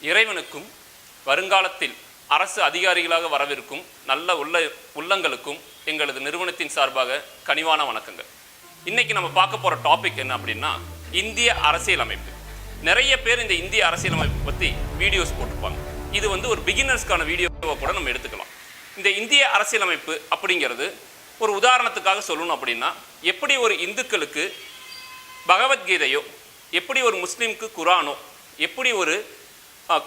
இறைவனுக்கும் வருங்காலத்தில் அரசு அதிகாரிகளாக வரவிருக்கும் நல்ல உள்ளங்களுக்கும் எங்களது நிறுவனத்தின் சார்பாக கனிவான வணக்கங்கள். இன்னைக்கு நம்ம பார்க்க போகிற டாபிக் என்ன அப்படின்னா, இந்திய அரசியலமைப்பு. நிறைய பேர் இந்த இந்திய அரசியலமைப்பு பற்றி வீடியோஸ் போட்டிருப்பாங்க. இது ஒரு பிகினர்ஸ்க்கான வீடியோவை கூட நம்ம எடுத்துக்கலாம். இந்த இந்திய அரசியலமைப்பு அப்படிங்கிறது ஒரு உதாரணத்துக்காக சொல்லணும் அப்படின்னா, எப்படி ஒரு இந்துக்களுக்கு பகவத்கீதையோ, எப்படி ஒரு முஸ்லீமுக்கு குரானோ, எப்படி ஒரு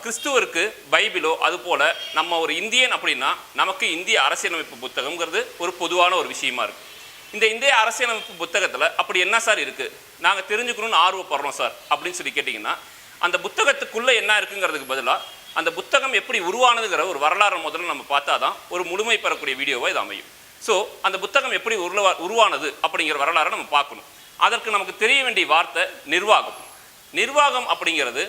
கிறிஸ்துவருக்கு பைபிளோ, அதுபோல் நம்ம ஒரு இந்தியன் அப்படின்னா நமக்கு இந்திய அரசியலமைப்பு புத்தகங்கிறது ஒரு பொதுவான ஒரு விஷயமா இருக்குது. இந்த இந்திய அரசியலமைப்பு புத்தகத்தில் அப்படி என்ன சார் இருக்குது, நாங்கள் தெரிஞ்சுக்கணும்னு ஆர்வப்படுறோம் சார் அப்படின்னு சொல்லி கேட்டிங்கன்னா, அந்த புத்தகத்துக்குள்ளே என்ன இருக்குங்கிறதுக்கு பதிலாக அந்த புத்தகம் எப்படி உருவானதுங்கிற ஒரு வரலாறு முதல்ல நம்ம பார்த்தா தான் ஒரு முழுமை பெறக்கூடிய வீடியோவாக இது அமையும். ஸோ அந்த புத்தகம் எப்படி உருவானது அப்படிங்கிற வரலாறை நம்ம பார்க்கணும். அதற்கு நமக்கு தெரிய வேண்டிய வார்த்தை நிர்வாகம். நிர்வாகம் அப்படிங்கிறது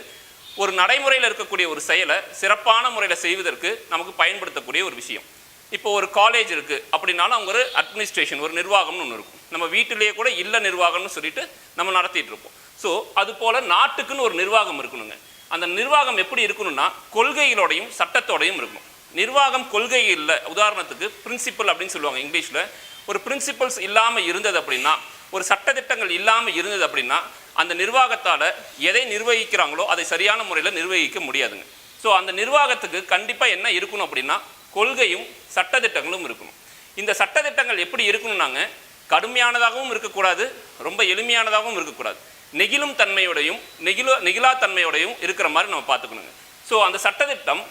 ஒரு நடைமுறையில் இருக்கக்கூடிய ஒரு செயலை சிறப்பான முறையில் செய்வதற்கு நமக்கு பயன்படுத்தக்கூடிய ஒரு விஷயம். இப்போ ஒரு காலேஜ் இருக்குது அப்படின்னாலும் அவங்க ஒரு அட்மினிஸ்ட்ரேஷன், ஒரு நிர்வாகம்னு ஒன்று இருக்கும். நம்ம வீட்டிலேயே கூட இல்லை நிர்வாகம்னு சொல்லிட்டு நம்ம நடத்திட்டு இருப்போம். ஸோ அதுபோல் நாட்டுக்குன்னு ஒரு நிர்வாகம் இருக்கணுங்க. அந்த நிர்வாகம் எப்படி இருக்கணும்னா கொள்கைகளோடையும் சட்டத்தோடையும் இருக்கணும். நிர்வாகம் கொள்கை இல்லை, உதாரணத்துக்கு பிரின்சிபல் அப்படின்னு சொல்லுவாங்க இங்கிலீஷில். ஒரு பிரின்சிபல்ஸ் இல்லாமல் இருந்தது அப்படின்னா, ஒரு சட்டத்திட்டங்கள் இல்லாமல் இருந்தது அப்படின்னா, அந்த நிர்வாகத்தால் எதை நிர்வகிக்கிறாங்களோ அதை சரியான முறையில் நிர்வகிக்க முடியாதுங்க. ஸோ அந்த நிர்வாகத்துக்கு கண்டிப்பாக என்ன இருக்கணும் அப்படின்னா, கொள்கையும் சட்டத்திட்டங்களும் இருக்கணும். இந்த சட்டத்திட்டங்கள் எப்படி இருக்கணும்னாங்க, கடுமையானதாகவும் இருக்கக்கூடாது, ரொம்ப எளிமையானதாகவும் இருக்கக்கூடாது, நெகிழும் தன்மையோடையும் நெகிழா தன்மையோடையும் இருக்கிற மாதிரி நம்ம பார்த்துக்கணுங்க. ஸோ அந்த சட்டத்திட்டம்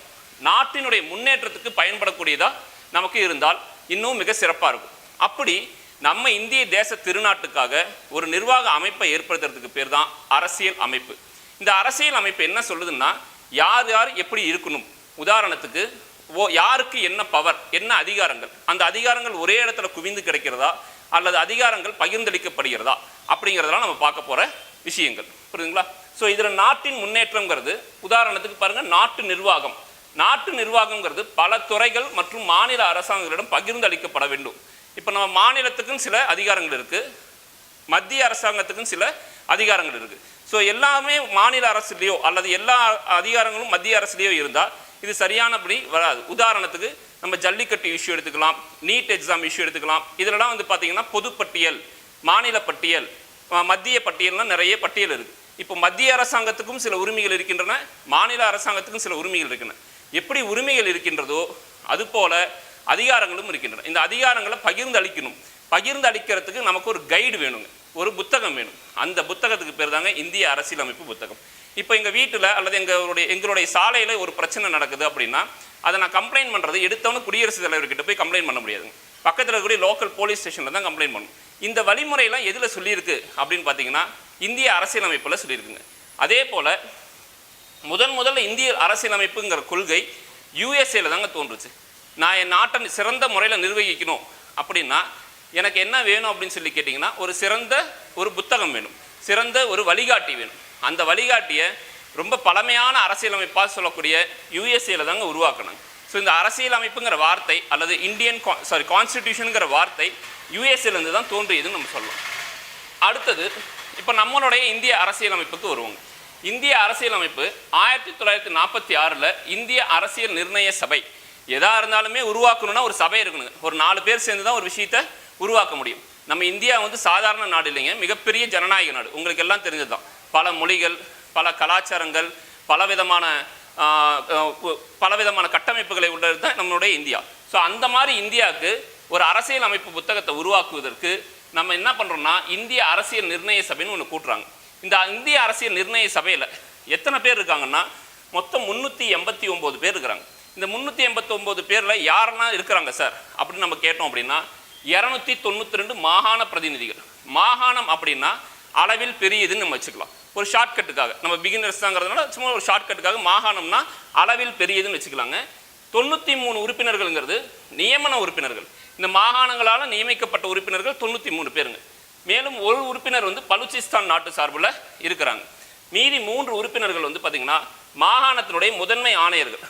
நாட்டினுடைய முன்னேற்றத்துக்கு பயன்படக்கூடியதாக நமக்கு இருந்தால் இன்னும் மிக சிறப்பாக இருக்கும். அப்படி நம்ம இந்திய தேச திருநாட்டுக்காக ஒரு நிர்வாக அமைப்பை ஏற்படுத்துறதுக்கு பேர் தான் அரசியல் அமைப்பு. இந்த அரசியல் அமைப்பு என்ன சொல்லுதுன்னா, யார் யார் எப்படி இருக்கணும், உதாரணத்துக்கு யாருக்கு என்ன பவர், என்ன அதிகாரங்கள், அந்த அதிகாரங்கள் ஒரே இடத்துல குவிந்து கிடைக்கிறதா அல்லது அதிகாரங்கள் பகிர்ந்தளிக்கப்படுகிறதா அப்படிங்கிறதெல்லாம் நம்ம பார்க்க போகிற விஷயங்கள். புரியுதுங்களா? ஸோ இதில் நாட்டின் முன்னேற்றங்கிறது, உதாரணத்துக்கு பாருங்கள், நாட்டு நிர்வாகம். நாட்டு நிர்வாகங்கிறது பல துறைகள் மற்றும் மாநில அரசாங்கங்களிடம் பகிர்ந்து அளிக்கப்பட வேண்டும். இப்போ நம்ம மாநிலத்துக்கும் சில அதிகாரங்கள் இருக்குது, மத்திய அரசாங்கத்துக்கும் சில அதிகாரங்கள் இருக்குது. ஸோ எல்லாமே மாநில அரசுலேயோ அல்லது எல்லா அதிகாரங்களும் மத்திய அரசுலேயோ இருந்தால் இது சரியானபடி வராது. உதாரணத்துக்கு நம்ம ஜல்லிக்கட்டு இஷ்யூ எடுத்துக்கலாம், நீட் எக்ஸாம் இஷ்யூ எடுத்துக்கலாம். இதிலலாம் பார்த்தீங்கன்னா பொதுப்பட்டியல், மாநில பட்டியல், மத்திய பட்டியல்னால் நிறைய பட்டியல் இருக்குது. இப்போ மத்திய அரசாங்கத்துக்கும் சில உரிமைகள் இருக்கின்றன, மாநில அரசாங்கத்துக்கும் சில உரிமைகள் இருக்கின்றன. எப்படி உரிமைகள் இருக்கின்றதோ அதுபோல் அதிகாரங்களும் இருக்கின்றன. இந்த அதிகாரங்களை பகிர்ந்து அளிக்கணும். பகிர்ந்து அளிக்கிறதுக்கு நமக்கு ஒரு கைடு வேணுங்க, ஒரு புத்தகம் வேணும். அந்த புத்தகத்துக்கு பேர் தாங்க இந்திய அரசியலமைப்பு புத்தகம். இப்போ எங்கள் வீட்டில் அல்லது எங்களுடைய சாலையில் ஒரு பிரச்சனை நடக்குது அப்படின்னா அதை நான் கம்ப்ளைண்ட் பண்ணுறது எடுத்தவொன்னு குடியரசுத் தலைவர்கிட்ட போய் கம்ப்ளைண்ட் பண்ண முடியாதுங்க. பக்கத்தில் இருக்கக்கூடிய லோக்கல் போலீஸ் ஸ்டேஷனில் தான் கம்ப்ளைண்ட் பண்ணணும். இந்த வழிமுறையெல்லாம் எதில் சொல்லியிருக்கு அப்படின்னு பார்த்தீங்கன்னா இந்திய அரசியலமைப்பில் சொல்லியிருக்குங்க. அதே போல் முதல்ல இந்திய அரசியலமைப்புங்கிற கொள்கை யூஎஸ்ஏல தாங்க தோன்றுச்சு. நான் என் நாட்டை சிறந்த முறையில் நிர்வகிக்கணும் அப்படின்னா எனக்கு என்ன வேணும் அப்படின்னு சொல்லி கேட்டிங்கன்னா, ஒரு சிறந்த ஒரு புத்தகம் வேணும், சிறந்த ஒரு வழிகாட்டி வேணும். அந்த வழிகாட்டியை ரொம்ப பழமையான அரசியலமைப்பாக சொல்லக்கூடிய யூஎஸ்ஏல தாங்க உருவாக்கணும். ஸோ இந்த அரசியலமைப்புங்கிற வார்த்தை அல்லது கான்ஸ்டிடியூஷனுங்கிற வார்த்தை யூஎஸ்ஏலேருந்து தான் தோன்றியதுன்னு நம்ம சொல்லலாம். அடுத்தது இப்போ நம்மளுடைய இந்திய அரசியலமைப்புக்கு வருவாங்க. இந்திய அரசியலமைப்பு 1946 இந்திய அரசியல் நிர்ணய சபை. எதாக இருந்தாலுமே உருவாக்கணும்னா ஒரு சபை இருக்கணுங்க. ஒரு 4 பேர் சேர்ந்து தான் ஒரு விஷயத்தை உருவாக்க முடியும். நம்ம இந்தியா சாதாரண நாடு இல்லைங்க, மிகப்பெரிய ஜனநாயக நாடு. உங்களுக்கு எல்லாம் தெரிஞ்சது தான். பல மொழிகள், பல கலாச்சாரங்கள், பலவிதமான கட்டமைப்புகளை உள்ளது தான் நம்மளுடைய இந்தியா. ஸோ அந்த மாதிரி இந்தியாவுக்கு ஒரு அரசியல் அமைப்பு புத்தகத்தை உருவாக்குவதற்கு நம்ம என்ன பண்ணுறோம்னா இந்திய அரசியல் நிர்ணய சபைன்னு ஒன்று கூட்டுறாங்க. இந்த இந்திய அரசியல் நிர்ணய சபையில் எத்தனை பேர் இருக்காங்கன்னா மொத்தம் 389 பேர் இருக்கிறாங்க. இந்த 389 பேரில் யாரெல்லாம் இருக்கிறாங்க சார் அப்படின்னு நம்ம கேட்டோம் அப்படின்னா 292 மாகாண பிரதிநிதிகள். மாகாணம் அப்படின்னா அளவில் பெரியதுன்னு நம்ம வச்சுக்கலாம். ஒரு ஷார்ட்கட்டுக்காக, நம்ம பிகினர்ஸ் தாங்கிறதுனால சும்மா ஒரு ஷார்ட்கட்டுக்காக மாகாணம்னா அளவில் பெரியதுன்னு வச்சுக்கலாங்க. 93 உறுப்பினர்கள்ங்கிறது நியமன உறுப்பினர்கள். இந்த மாகாணங்களால் நியமிக்கப்பட்ட உறுப்பினர்கள் 93 பேருங்க. மேலும் ஒரு உறுப்பினர் பலுச்சிஸ்தான் நாட்டு சார்பில் இருக்கிறாங்க. மீதி 3 உறுப்பினர்கள் பார்த்திங்கன்னா மாகாணத்தினுடைய முதன்மை ஆணையர்கள்.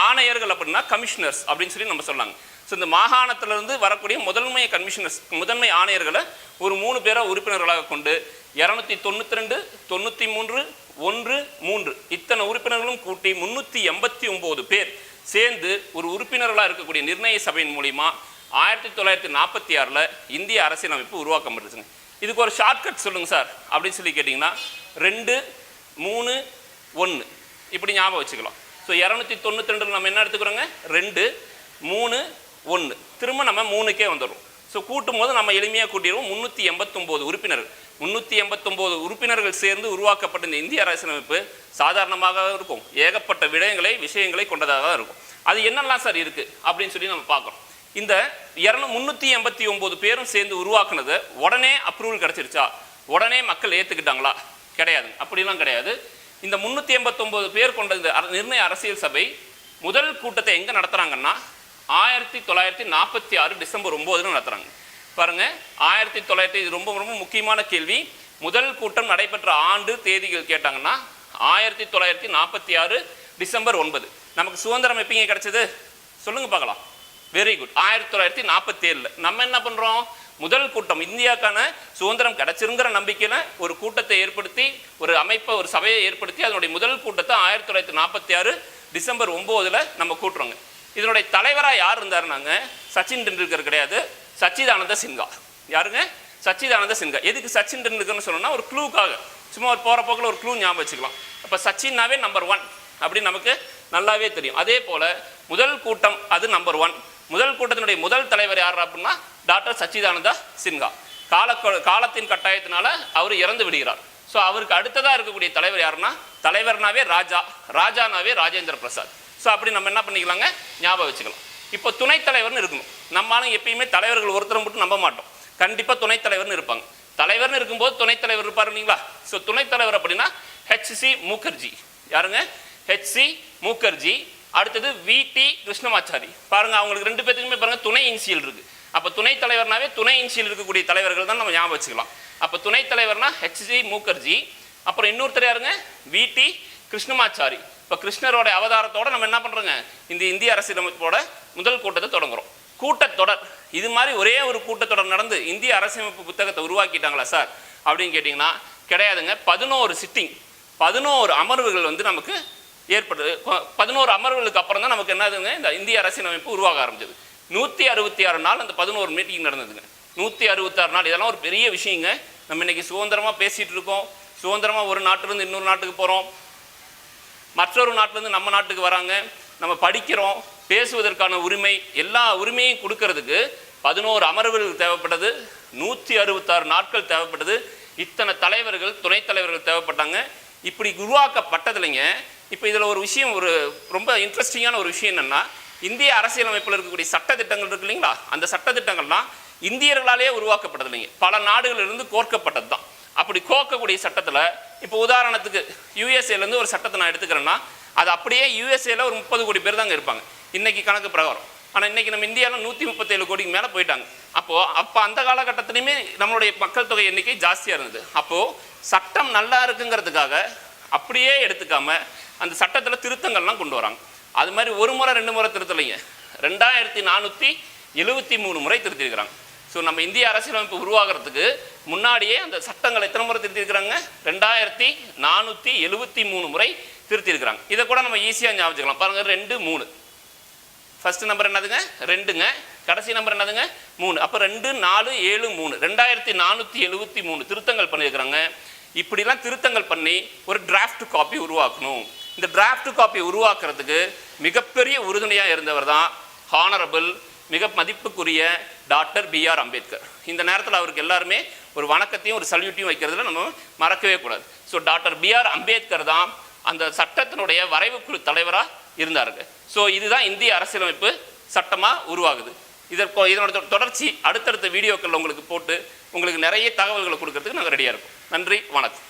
ஆணையர்கள் அப்படின்னா கமிஷனர்ஸ் அப்படின்னு சொல்லி நம்ம சொல்லாங்க. ஸோ இந்த மாகாணத்திலிருந்து வரக்கூடிய முதன்மை ஆணையர்களை ஒரு 3 பேரை உறுப்பினர்களாக கொண்டு 292, 93, 1 3 இத்தனை உறுப்பினர்களும் கூட்டி 389 பேர் சேர்ந்து ஒரு உறுப்பினர்களாக இருக்கக்கூடிய நிர்ணய சபையின் மூலிமா 1946 இந்திய அரசியலமைப்பு உருவாக்கப்பட்டுச்சுங்க. இதுக்கு ஒரு ஷார்ட்கட் சொல்லுங்க சார் அப்படின்னு சொல்லி கேட்டிங்கன்னா 2 3 1 இப்படி ஞாபகம் வச்சுக்கலாம். ஸோ 292 நம்ம என்ன எடுத்துக்கிறோங்க, 2 3 1 திரும்ப நம்ம 3க்கே வந்துடும். ஸோ கூட்டும் போது நம்ம எளிமையாக கூட்டிடுவோம். 389 உறுப்பினர்கள் 389 உறுப்பினர்கள் சேர்ந்து உருவாக்கப்பட்ட இந்த இந்திய அரசியலமைப்பு சாதாரணமாக இருக்கும், ஏகப்பட்ட விஷயங்களை கொண்டதாக தான் இருக்கும். அது என்னெல்லாம் சார் இருக்குது அப்படின்னு சொல்லி நம்ம பார்க்குறோம். இந்த 389 பேரும் சேர்ந்து உருவாக்குனது உடனே அப்ரூவல் கிடச்சிருச்சா, உடனே மக்கள் ஏற்றுக்கிட்டாங்களா? கிடையாது, அப்படிலாம் கிடையாது. இந்த 389 பேர் கொண்ட இந்த நிர்ணய அரசியல் சபை முதல் கூட்டத்தை எங்கே நடத்துகிறாங்கன்னா 1946 டிசம்பர் 9 நடத்துகிறாங்க. பாருங்கள், 1900 இது ரொம்ப ரொம்ப முக்கியமான கேள்வி. முதல் கூட்டம் நடைபெற்ற ஆண்டு தேதிகள் கேட்டாங்கன்னா 1946 டிசம்பர் 9. நமக்கு சுதந்திரம் எப்படிங்க கிடைச்சது சொல்லுங்க பார்க்கலாம். Very good, 1947. நம்ம என்ன பண்ணுறோம், முதல் கூட்டம் இந்தியாவுக்கான சுதந்திரம் கிடைச்சிருங்கிற நம்பிக்கையில் ஒரு கூட்டத்தை ஏற்படுத்தி ஒரு அமைப்பை ஒரு சபையை ஏற்படுத்தி அதனுடைய முதல் கூட்டத்தை 1946 டிசம்பர் 9 நம்ம கூட்டுறோங்க. இதனுடைய தலைவராக யார் இருந்தாருனாங்க, சச்சின் டெண்டுல்கர் கிடையாது, சச்சிதானந்த சின்ஹா. யாருங்க, சச்சிதானந்த சின்ஹா. எதுக்கு சச்சின் டெண்டுல்கர்னு சொல்லணும்னா ஒரு க்ளூக்காக, சும்மா ஒரு போகிற போக்கில் ஒரு க்ளூ ஞாபகம் வச்சுக்கலாம். அப்போ சச்சின்னாவே நம்பர் 1 அப்படின்னு நமக்கு நல்லாவே தெரியும். அதே போல் முதல் கூட்டம் அது நம்பர் 1. முதல் கூட்டத்தினுடைய முதல் தலைவர் யார் அப்படின்னா டாக்டர் சச்சிதானந்த சின்ஹா. காலத்தின் கட்டாயத்தினால அவர் இறந்து விடுகிறார். ஸோ அவருக்கு அடுத்ததாக இருக்கக்கூடிய தலைவர் யாருன்னா, தலைவர்னாவே ராஜானாவே ராஜேந்திர பிரசாத். ஸோ அப்படி நம்ம என்ன பண்ணிக்கலாங்க, ஞாபகம் வச்சுக்கலாம். இப்போ துணைத் தலைவர்னு இருக்கணும். நம்மளும் எப்பயுமே தலைவர்கள் ஒருத்தரை மட்டும் நம்ப மாட்டோம், கண்டிப்பாக துணைத் தலைவர்னு இருப்பாங்க. தலைவர்னு இருக்கும்போது துணைத் தலைவர் இருப்பார் இல்லைங்களா. ஸோ துணைத் தலைவர் அப்படின்னா HC முகர்ஜி. யாருங்க, HC முகர்ஜி. அடுத்தது VT கிருஷ்ணமாச்சாரி. பாருங்க, அவங்களுக்கு 2 பேத்துக்குமே பாருங்க துணை இன்சியல் இருக்கு. அப்போ துணைத் தலைவர்னாவே துணை இன்சியல் இருக்கக்கூடிய தலைவர்கள் தான் நம்ம ஞாபகம் வச்சுக்கலாம். அப்போ துணைத் தலைவர்னா HC முகர்ஜி. அப்புறம் இன்னொருத்தர் யாருங்க, VT கிருஷ்ணமாச்சாரி. இப்போ கிருஷ்ணரோட அவதாரத்தோட நம்ம என்ன பண்ணுறோங்க, இந்த இந்திய அரசியலமைப்போட முதல் கூட்டத்தை தொடங்குறோம். கூட்டத்தொடர் இது மாதிரி ஒரே ஒரு கூட்டத்தொடர் நடந்து இந்திய அரசியலமைப்பு புத்தகத்தை உருவாக்கிட்டாங்களா சார் அப்படின்னு கேட்டிங்கன்னா கிடையாதுங்க. 11 சிட்டிங், 11 அமர்வுகள் வந்து நமக்கு ஏற்படுது. 11 அமர்வுகளுக்கு அப்புறம் தான் நமக்கு என்னதுங்க இந்த இந்திய அரசியலமைப்பு உருவாக ஆரம்பிச்சது. 166 நாள் அந்த 11 மீட்டிங் நடந்ததுங்க. 166 நாள். இதெல்லாம் ஒரு பெரிய விஷயங்க. நம்ம இன்னைக்கு சுதந்திரமாக பேசிகிட்டு இருக்கோம், சுதந்திரமாக ஒரு நாட்டிலேருந்து இன்னொரு நாட்டுக்கு போகிறோம், மற்றொரு நாட்டிலேருந்து நம்ம நாட்டுக்கு வராங்க, நம்ம படிக்கிறோம், பேசுவதற்கான உரிமை, எல்லா உரிமையும் கொடுக்கறதுக்கு 11 அமர்வுகள் தேவைப்பட்டது, 166 நாட்கள் தேவைப்பட்டது, இத்தனை தலைவர்கள் துணைத் தலைவர்கள் தேவைப்பட்டாங்க. இப்படி உருவாக்கப்பட்டதுலைங்க. இப்போ இதில் ஒரு விஷயம், ஒரு ரொம்ப இன்ட்ரெஸ்டிங்கான ஒரு விஷயம் என்னென்னா, இந்திய அரசியலமைப்பில் இருக்கக்கூடிய சட்டத்திட்டங்கள் இருக்கு இல்லைங்களா, அந்த சட்டத்திட்டங்கள்லாம் இந்தியர்களாலேயே உருவாக்கப்பட்டது இல்லைங்க, பல நாடுகளிலிருந்து கோர்க்கப்பட்டது தான். அப்படி கோர்க்கக்கூடிய சட்டத்தில் இப்போ உதாரணத்துக்கு யூஎஸ்ஏலேருந்து ஒரு சட்டத்தை நான் எடுத்துக்கிறேன்னா அது அப்படியே யூஎஸ்ஏல ஒரு 30 கோடி பேர் தாங்க இருப்பாங்க இன்னைக்கு கணக்கு பிரகாரம். ஆனால் இன்றைக்கி நம்ம இந்தியாவில் 137 கோடிக்கு மேலே போயிட்டாங்க. அப்போ அந்த காலகட்டத்திலையுமே நம்மளுடைய மக்கள் தொகை எண்ணிக்கை ஜாஸ்தியாக இருந்தது. அப்போது சட்டம் நல்லா இருக்குங்கிறதுக்காக அப்படியே எடுத்துக்காம அந்த சட்டத்தில் திருத்தங்கள்லாம் கொண்டு வராங்க. அது மாதிரி ஒரு முறை 2 முறை திருத்தலைங்க, 2473 முறை திருத்திருக்கிறாங்க. ஸோ நம்ம இந்திய அரசியலமைப்பு உருவாகிறதுக்கு முன்னாடியே அந்த சட்டங்களை எத்தனை முறை திருத்திருக்கிறாங்க, 2473 முறை திருத்திருக்கிறாங்க. இதை கூட நம்ம ஈஸியாக ஞாபகம் வச்சுக்கலாம். பாருங்கள், 2 3 ஃபர்ஸ்ட் நம்பர் என்னதுங்க, 2ங்க, கடைசி நம்பர் என்னதுங்க, 3. அப்போ 2 4 7 3 2473 திருத்தங்கள் பண்ணியிருக்கிறாங்க. இப்படிலாம் திருத்தங்கள் பண்ணி ஒரு டிராஃப்ட் காப்பி உருவாக்கணும். இந்த டிராஃப்ட் காப்பி உருவாக்குறதுக்கு மிகப்பெரிய உறுதுணையாக இருந்தவர் தான் ஹானரபிள், மிக மதிப்புக்குரிய டாக்டர் BR அம்பேத்கர். இந்த நேரத்தில் அவருக்கு எல்லாருமே ஒரு வணக்கத்தையும் ஒரு சல்யூட்டையும் வைக்கிறதுல நம்ம மறக்கவே கூடாது. ஸோ டாக்டர் BR அம்பேத்கர் தான் அந்த சட்டத்தினுடைய வரைவுக்குழு தலைவராக இருந்தாருங்க. ஸோ இதுதான் இந்திய அரசியலமைப்பு சட்டமாக உருவாகுது. இதனோட தொடர்ச்சி அடுத்தடுத்த வீடியோக்களில் உங்களுக்கு போட்டு உங்களுக்கு நிறைய தகவல்களை கொடுக்கறதுக்கு நாங்கள் ரெடியாக இருக்கோம். நன்றி, வணக்கம்.